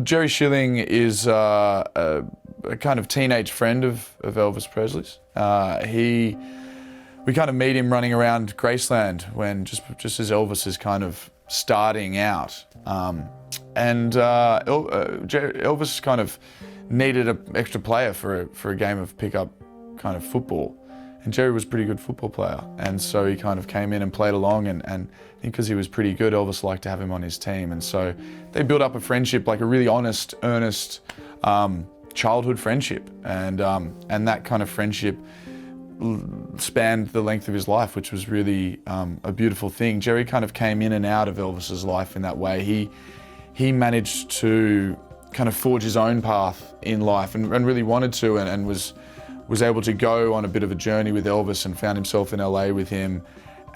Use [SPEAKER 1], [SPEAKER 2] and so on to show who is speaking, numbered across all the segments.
[SPEAKER 1] Jerry Schilling is a kind of teenage friend of Elvis Presley's. We kind of meet him running around Graceland when just as Elvis is kind of starting out, Elvis kind of needed an extra player for a game of pickup kind of football. And Jerry was a pretty good football player, and so he kind of came in and played along, and I think because he was pretty good, Elvis liked to have him on his team, and so they built up a friendship, like a really honest, earnest childhood friendship, and that kind of friendship spanned the length of his life, which was really a beautiful thing. Jerry kind of came in and out of Elvis's life in that way. He managed to kind of forge his own path in life, and really wanted to, and was able to go on a bit of a journey with Elvis and found himself in LA with him.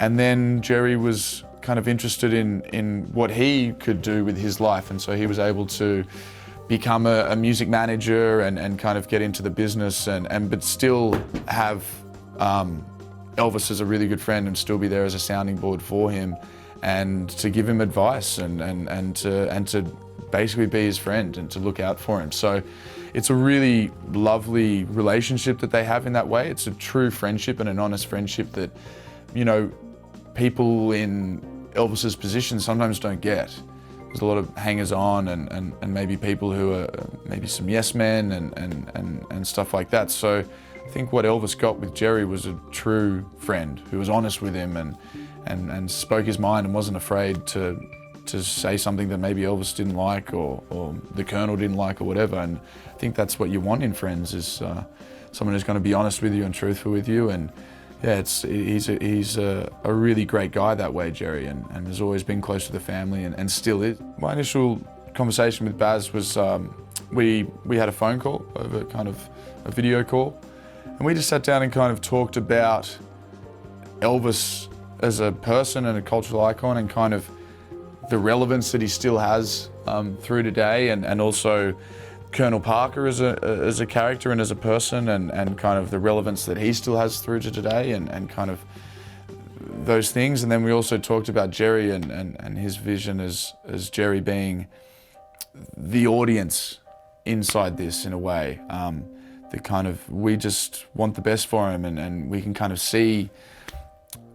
[SPEAKER 1] And then Jerry was kind of interested in what he could do with his life, and so he was able to become a music manager and kind of get into the business, but still have Elvis as a really good friend and still be there as a sounding board for him and to give him advice and to basically be his friend and to look out for him. So it's a really lovely relationship that they have in that way. It's a true friendship and an honest friendship that, you know, people in Elvis's position sometimes don't get. There's a lot of hangers-on and maybe people who are maybe some yes men and stuff like that. So I think what Elvis got with Jerry was a true friend who was honest with him and spoke his mind and wasn't afraid to say something that maybe Elvis didn't like or the Colonel didn't like or whatever. And I think that's what you want in friends, is someone who's going to be honest with you and truthful with you. And yeah, he's a really great guy that way, Jerry, and has always been close to the family and still is. My initial conversation with Baz was we had a phone call over kind of a video call, and we just sat down and kind of talked about Elvis as a person and a cultural icon, and kind of the relevance that he still has through today, and also Colonel Parker as a character and as a person, and kind of the relevance that he still has through to today, and kind of those things. And then we also talked about Jerry and his vision as Jerry being the audience inside this in a way. The kind of, we just want the best for him, and we can kind of see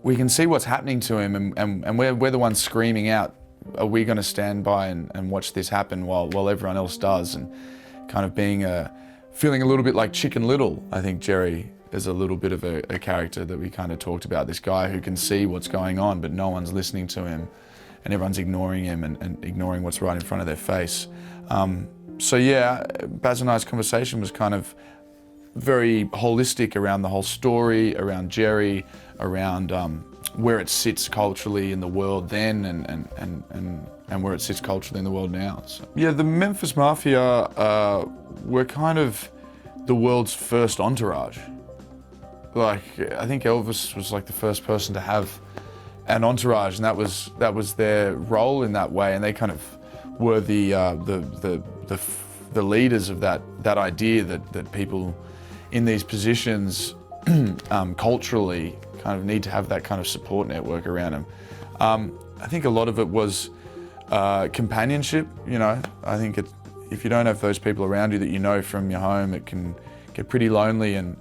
[SPEAKER 1] what's happening to him, and we're the ones screaming out, are we going to stand by and watch this happen while everyone else does? And kind of feeling a little bit like Chicken Little. I think Jerry is a little bit of a character that we kind of talked about, this guy who can see what's going on, but no one's listening to him, and everyone's ignoring him and ignoring what's right in front of their face. So yeah, Baz and I's conversation was kind of very holistic around the whole story, around Jerry, around where it sits culturally in the world then, and where it sits culturally in the world now. So, yeah, the Memphis Mafia were kind of the world's first entourage. Like, I think Elvis was like the first person to have an entourage, and that was their role in that way, and they kind of were the leaders of that idea that people in these positions culturally kind of need to have that kind of support network around them. I think a lot of it was companionship, you know. I think if you don't have those people around you that you know from your home, it can get pretty lonely, and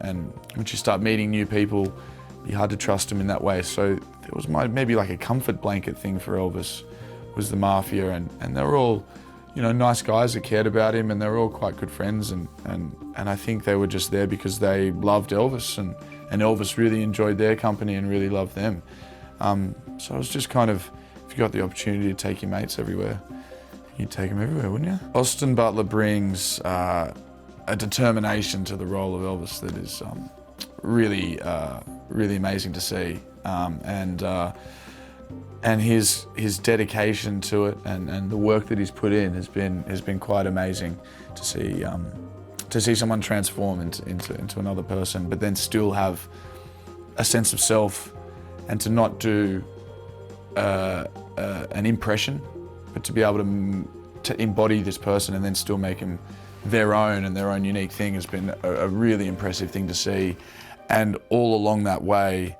[SPEAKER 1] once you start meeting new people, it'd be hard to trust them in that way. So it was maybe like a comfort blanket thing for Elvis, was the Mafia, and they were all, you know, nice guys that cared about him, and they were all quite good friends, and I think they were just there because they loved Elvis, and Elvis really enjoyed their company and really loved them. So it was just kind of, if you got the opportunity to take your mates everywhere, you'd take them everywhere, wouldn't you? Austin Butler brings a determination to the role of Elvis that is really amazing to see, and his dedication to it and the work that he's put in has been quite amazing to see someone transform into another person, but then still have a sense of self, and to not do an impression, but to be able to embody this person and then still make him their own and their own unique thing has been a really impressive thing to see. And all along that way,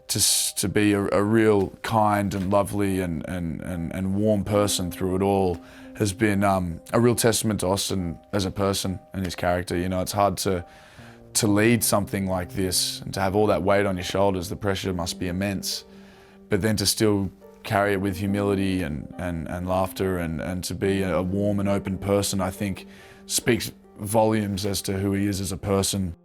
[SPEAKER 1] to be a real kind and lovely and warm person through it all has been a real testament to Austin as a person and his character. You know, it's hard to lead something like this and to have all that weight on your shoulders. The pressure must be immense, but then to still carry it with humility and laughter and to be a warm and open person, I think speaks volumes as to who he is as a person.